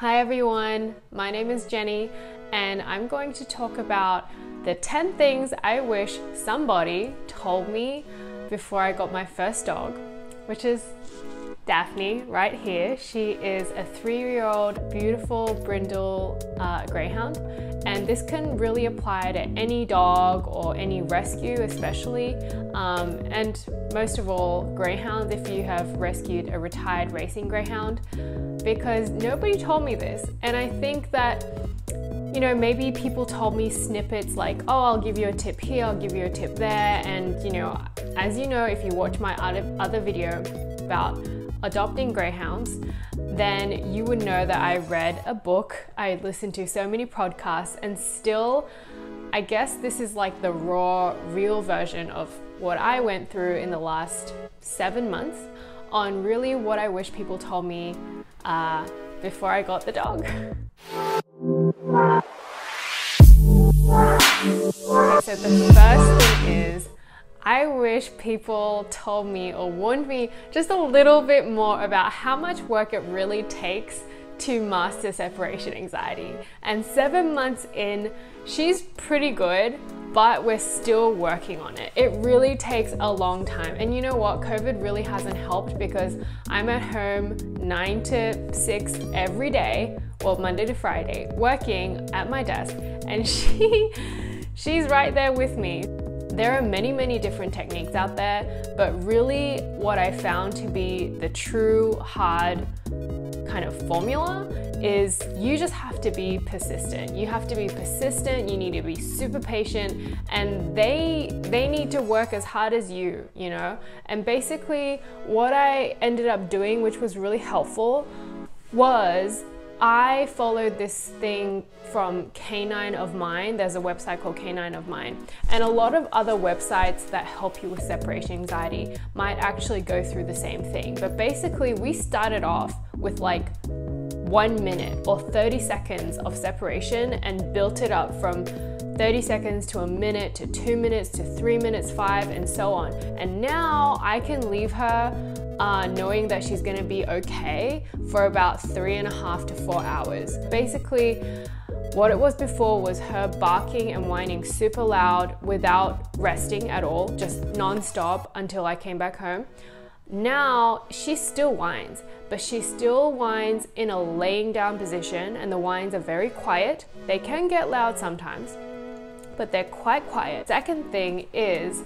Hi everyone, my name is Jenny and I'm going to talk about the 10 things I wish somebody told me before I got my first dog, which is Daphne right here. She is a 3-year-old beautiful brindle greyhound, and this can really apply to any dog or any rescue especially, and most of all greyhounds if you have rescued a retired racing greyhound, because nobody told me this. And I think that, you know, maybe people told me snippets like, oh, I'll give you a tip here, I'll give you a tip there, and you know, as you know, if you watch my other video about adopting greyhounds, then you would know that I read a book, I listened to so many podcasts, and still, I guess this is like the raw, real version of what I went through in the last 7 months on really what I wish people told me before I got the dog. So the first thing is, I wish people told me or warned me just a little bit more about how much work it really takes to master separation anxiety. And 7 months in, she's pretty good, but we're still working on it. It really takes a long time. And you know what? COVID really hasn't helped because I'm at home 9 to 6 every day, well, Monday to Friday, working at my desk, and she's right there with me. There are many different techniques out there, but really what I found to be the true hard kind of formula is you just have to be persistent. You have to be persistent, you need to be super patient, and they need to work as hard as you know? And basically what I ended up doing, which was really helpful, was I followed this thing from Canine of Mine. There's a website called Canine of Mine, and a lot of other websites that help you with separation anxiety might actually go through the same thing. But basically we started off with like 1 minute or 30 seconds of separation and built it up from 30 seconds to a minute to 2 minutes to 3 minutes, 5, and so on. And now I can leave her knowing that she's gonna be okay for about 3.5 to 4 hours. Basically, what it was before was her barking and whining super loud without resting at all, just non-stop until I came back home. Now she still whines, but she still whines in a laying down position, and the whines are very quiet. They can get loud sometimes, but they're quite quiet. Second thing is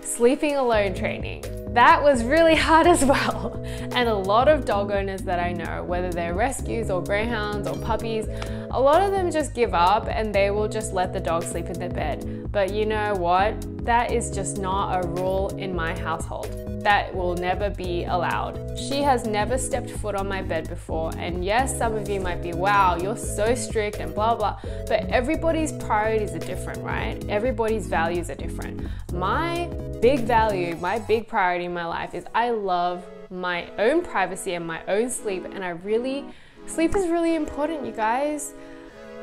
sleeping alone training. That was really hard as well. And a lot of dog owners that I know, whether they're rescues or greyhounds or puppies, a lot of them just give up and they will just let the dog sleep in the bed. But you know what? That is just not a rule in my household. That will never be allowed. She has never stepped foot on my bed before, and yes, some of you might be, wow, you're so strict and blah blah, but everybody's priorities are different, right? Everybody's values are different. My big value, my big priority in my life is I love my own privacy and my own sleep, and sleep is really important, you guys.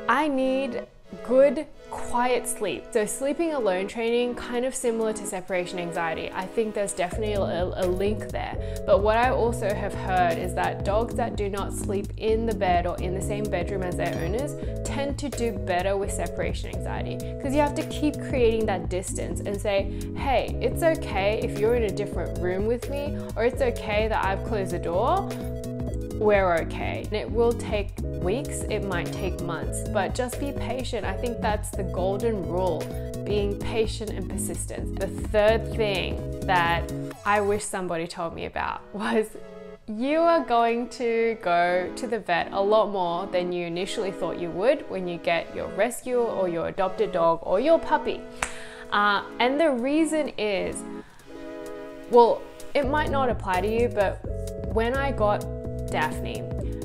I need good, quiet sleep. So sleeping alone training, kind of similar to separation anxiety. I think there's definitely a link there. But what I also have heard is that dogs that do not sleep in the bed or in the same bedroom as their owners tend to do better with separation anxiety, because you have to keep creating that distance and say, hey, it's okay if you're in a different room with me, or it's okay that I've closed the door. We're okay. And it will take weeks, it might take months, but just be patient. I think that's the golden rule, being patient and persistent. The third thing that I wish somebody told me about was you are going to go to the vet a lot more than you initially thought you would when you get your rescue or your adopted dog or your puppy. And the reason is, well, it might not apply to you, but when I got Daphne,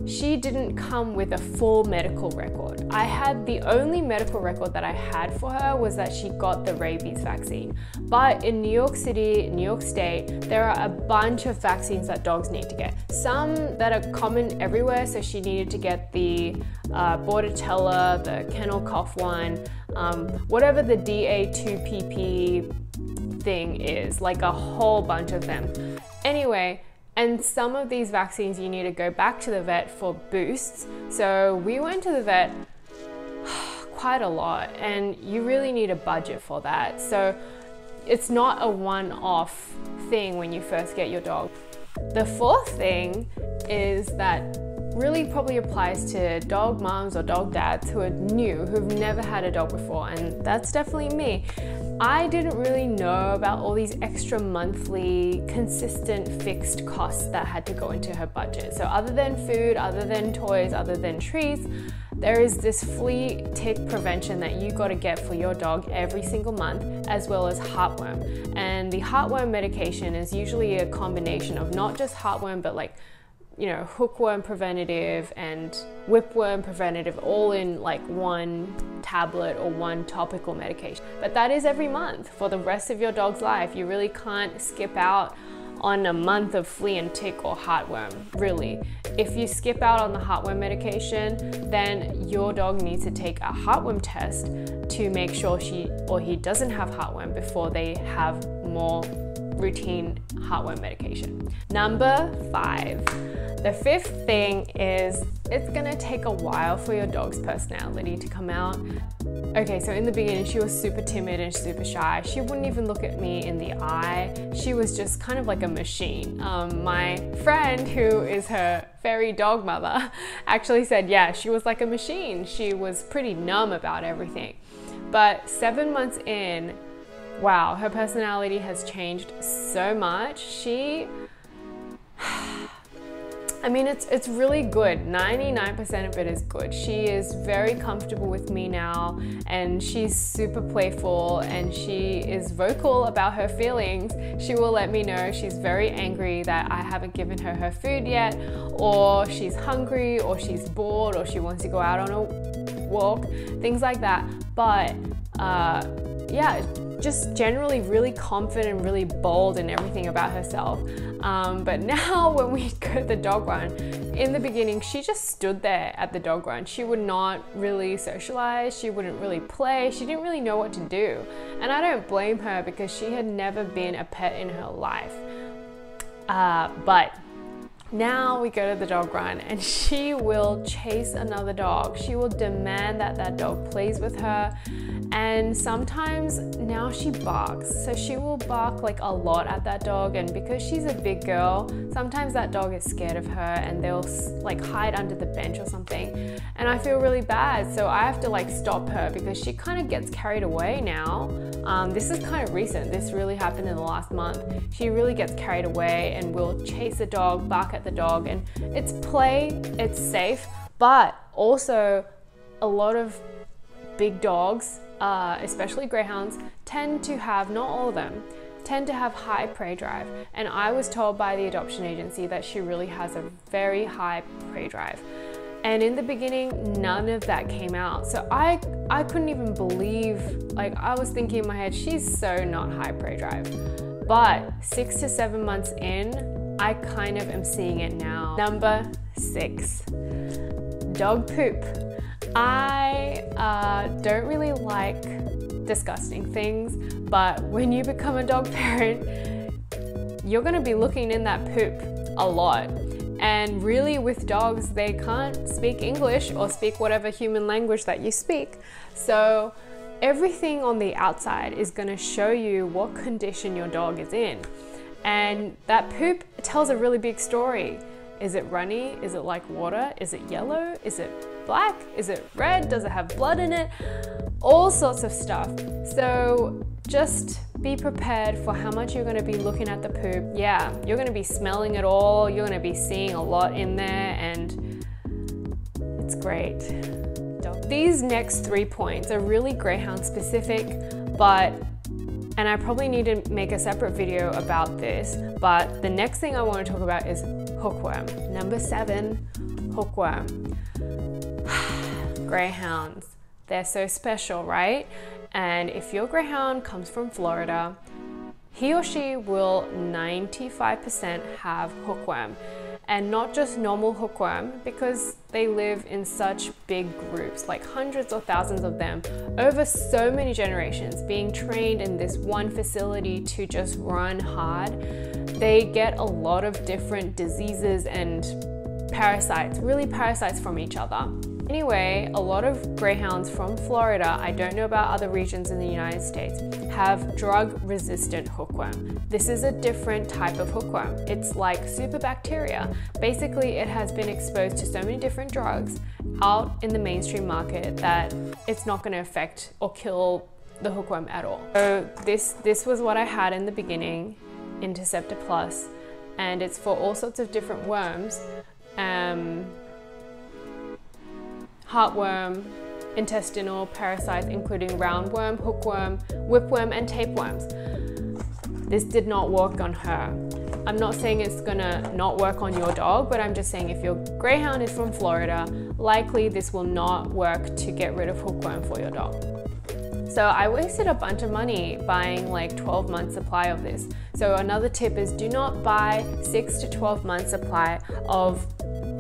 she didn't come with a full medical record. The only medical record that I had for her was that she got the rabies vaccine. But in New York City, New York State, there are a bunch of vaccines that dogs need to get. Some that are common everywhere, so she needed to get the Bordetella, the kennel cough one, whatever the DA2PP thing is, like a whole bunch of them. Anyway, And some of these vaccines you need to go back to the vet for boosts. So we went to the vet quite a lot, and you really need a budget for that. So it's not a one-off thing when you first get your dog. The fourth thing is that really probably applies to dog moms or dog dads who are new, who've never had a dog before, and that's definitely me. I didn't really know about all these extra monthly, consistent, fixed costs that had to go into her budget. So other than food, other than toys, other than treats, there is this flea tick prevention that you got to get for your dog every single month, as well as heartworm. And the heartworm medication is usually a combination of not just heartworm, but like, you know, hookworm preventative and whipworm preventative, all in like one tablet or one topical medication. But that is every month for the rest of your dog's life. You really can't skip out on a month of flea and tick or heartworm, really. If you skip out on the heartworm medication, then your dog needs to take a heartworm test to make sure she or he doesn't have heartworm before they have more routine heartworm medication. Number 5. The fifth thing is it's gonna take a while for your dog's personality to come out. Okay, so in the beginning, she was super timid and super shy. She wouldn't even look at me in the eye. She was just kind of like a machine. My friend, who is her fairy dog mother, actually said, yeah, she was like a machine. She was pretty numb about everything. But 7 months in, wow, her personality has changed so much. I mean, it's really good. 99% of it is good. She is very comfortable with me now, and she's super playful, and she is vocal about her feelings. She will let me know she's very angry that I haven't given her her food yet, or she's hungry, or she's bored, or she wants to go out on a walk, things like that. But yeah, just generally really confident and really bold in everything about herself. But now when we go to the dog run, in the beginning, she just stood there at the dog run. She would not really socialize. She wouldn't really play. She didn't really know what to do. And I don't blame her because she had never been a pet in her life. But now we go to the dog run and she will chase another dog. She will demand that that dog plays with her. And sometimes now she barks. So she will bark like a lot at that dog, and because she's a big girl, sometimes that dog is scared of her and they'll like hide under the bench or something. And I feel really bad, so I have to like stop her because she kind of gets carried away now. This is kind of recent. This really happened in the last month. She really gets carried away and will chase the dog, bark at the dog, and it's play, it's safe, but also a lot of big dogs, especially greyhounds, tend to have, not all of them, tend to have high prey drive. And I was told by the adoption agency that she really has a very high prey drive. And in the beginning, none of that came out. So I couldn't even believe, like I was thinking in my head, she's so not high prey drive. But 6 to 7 months in, I kind of am seeing it now. Number 6, dog poop. I don't really like disgusting things, but when you become a dog parent, you're gonna be looking in that poop a lot. And really with dogs, they can't speak English or speak whatever human language that you speak. So everything on the outside is gonna show you what condition your dog is in. And that poop tells a really big story. Is it runny? Is it like water? Is it yellow? Is it black? Is it red? Does it have blood in it? All sorts of stuff. So just be prepared for how much you're going to be looking at the poop. Yeah, you're going to be smelling it all. You're going to be seeing a lot in there, and it's great. These next 3 points are really greyhound specific, and I probably need to make a separate video about this, but the next thing I want to talk about is hookworm. Number 7, hookworm. Greyhounds, they're so special, right? And if your greyhound comes from Florida, he or she will 95% have hookworm. And not just normal hookworm, because they live in such big groups, like hundreds or thousands of them, over so many generations, being trained in this one facility to just run hard. they get a lot of different diseases and parasites, really parasites from each other. Anyway, a lot of greyhounds from Florida, I don't know about other regions in the United States, have drug-resistant hookworm. This is a different type of hookworm. It's like superbacteria. Basically, it has been exposed to so many different drugs out in the mainstream market that it's not going to affect or kill the hookworm at all. So this was what I had in the beginning, Interceptor Plus, and it's for all sorts of different worms. Heartworm, intestinal parasites including roundworm, hookworm, whipworm, and tapeworms. This did not work on her. I'm not saying it's gonna not work on your dog, but I'm just saying if your greyhound is from Florida, likely this will not work to get rid of hookworm for your dog. So I wasted a bunch of money buying like 12 months supply of this. So another tip is do not buy 6 to 12 months supply of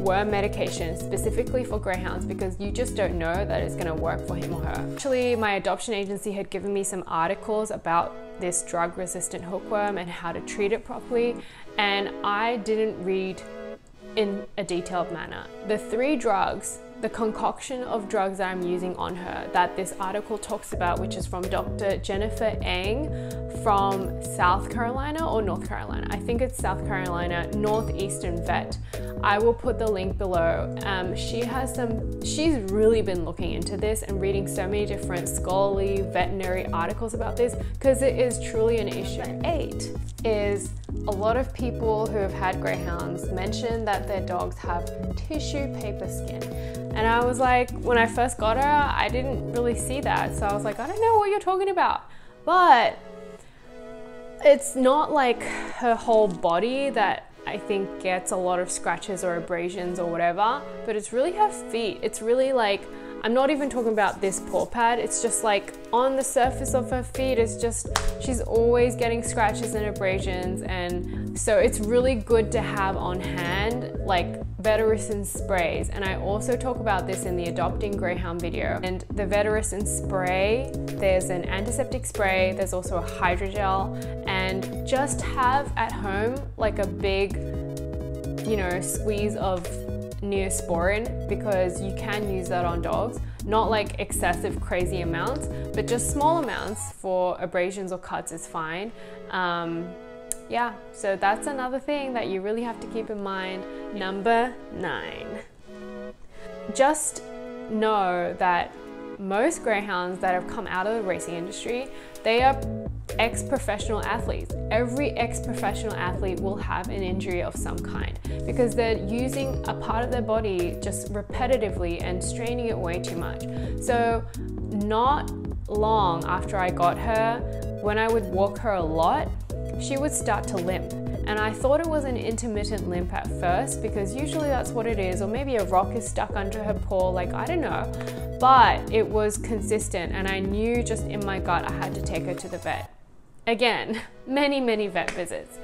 worm medication specifically for greyhounds, because you just don't know that it's going to work for him or her. Actually, my adoption agency had given me some articles about this drug-resistant hookworm and how to treat it properly, and I didn't read in a detailed manner. The 3 drugs, the concoction of drugs that I'm using on her that this article talks about, which is from Dr. Jennifer Ang from South Carolina or North Carolina. I think it's South Carolina, Northeastern Vet. I will put the link below. She's really been looking into this and reading so many different scholarly veterinary articles about this because it is truly an issue. 8 is a lot of people who have had greyhounds mention that their dogs have tissue paper skin. And I was like, when I first got her, I didn't really see that. So I was like, I don't know what you're talking about. But it's not like her whole body that I think gets a lot of scratches or abrasions or whatever, but it's really her feet. It's really like, I'm not even talking about this paw pad, it's just like on the surface of her feet, it's just, she's always getting scratches and abrasions, and so it's really good to have on hand like Vetericyn sprays. And I also talk about this in the Adopting Greyhound video. And the Vetericyn spray, there's an antiseptic spray, there's also a hydrogel, and just have at home like a big, you know, squeeze of Neosporin, because you can use that on dogs, not like excessive crazy amounts, but just small amounts for abrasions or cuts is fine. Yeah, so that's another thing that you really have to keep in mind. Number 9, just know that most greyhounds that have come out of the racing industry, they are ex-professional athletes. Every ex-professional athlete will have an injury of some kind because they're using a part of their body just repetitively and straining it way too much. So not long after I got her, when I would walk her a lot, she would start to limp. And I thought it was an intermittent limp at first, because usually that's what it is, or maybe a rock is stuck under her paw, like I don't know. But it was consistent, and I knew just in my gut I had to take her to the vet. Again, many vet visits.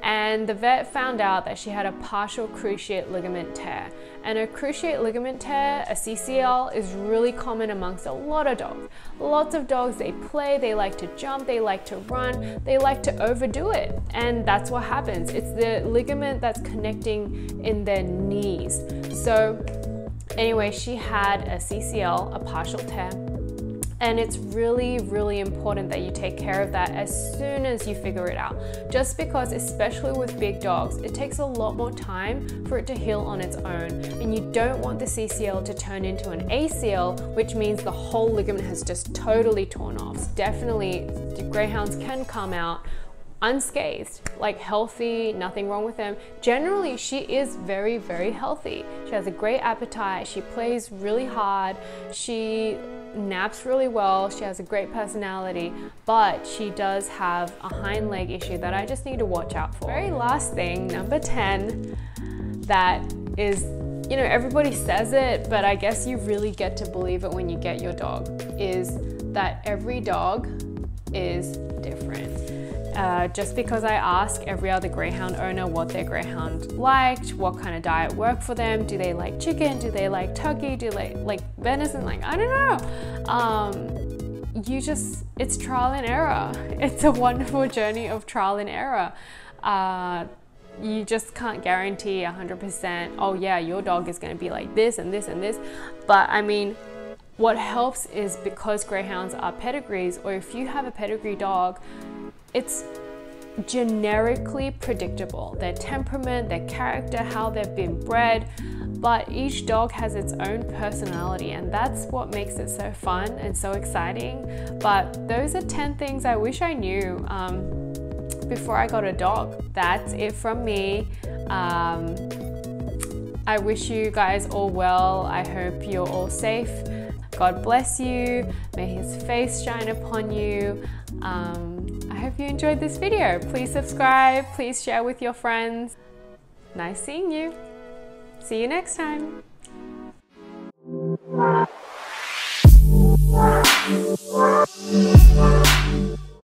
And the vet found out that she had a partial cruciate ligament tear. And a cruciate ligament tear, a CCL, is really common amongst a lot of dogs. Lots of dogs, they play, they like to jump, they like to run, they like to overdo it. And that's what happens. It's the ligament that's connecting in their knees. So anyway, she had a CCL, a partial tear. And it's really important that you take care of that as soon as you figure it out. Just because, especially with big dogs, it takes a lot more time for it to heal on its own. And you don't want the CCL to turn into an ACL, which means the whole ligament has just totally torn off. Definitely, the greyhounds can come out unscathed, like healthy, nothing wrong with them. Generally, she is very healthy. She has a great appetite, she plays really hard, she naps really well, she has a great personality, but she does have a hind leg issue that I just need to watch out for. Very last thing, number 10, that is, you know, everybody says it, but I guess you really get to believe it when you get your dog, is that every dog is different. Just because I ask every other greyhound owner what their greyhound liked, what kind of diet worked for them, do they like chicken, do they like turkey, do they like venison, like I don't know. It's trial and error. It's a wonderful journey of trial and error. You just can't guarantee 100%, oh yeah, your dog is going to be like this and this and this. But I mean, what helps is because Greyhounds are pedigrees, or if you have a pedigree dog, it's generically predictable. Their temperament, their character, how they've been bred, but each dog has its own personality, and that's what makes it so fun and so exciting. But those are 10 things I wish I knew before I got a dog. That's it from me. I wish you guys all well. I hope you're all safe. God bless you. May His face shine upon you. I hope you enjoyed this video. Please subscribe. Please share with your friends. Nice seeing you. See you next time.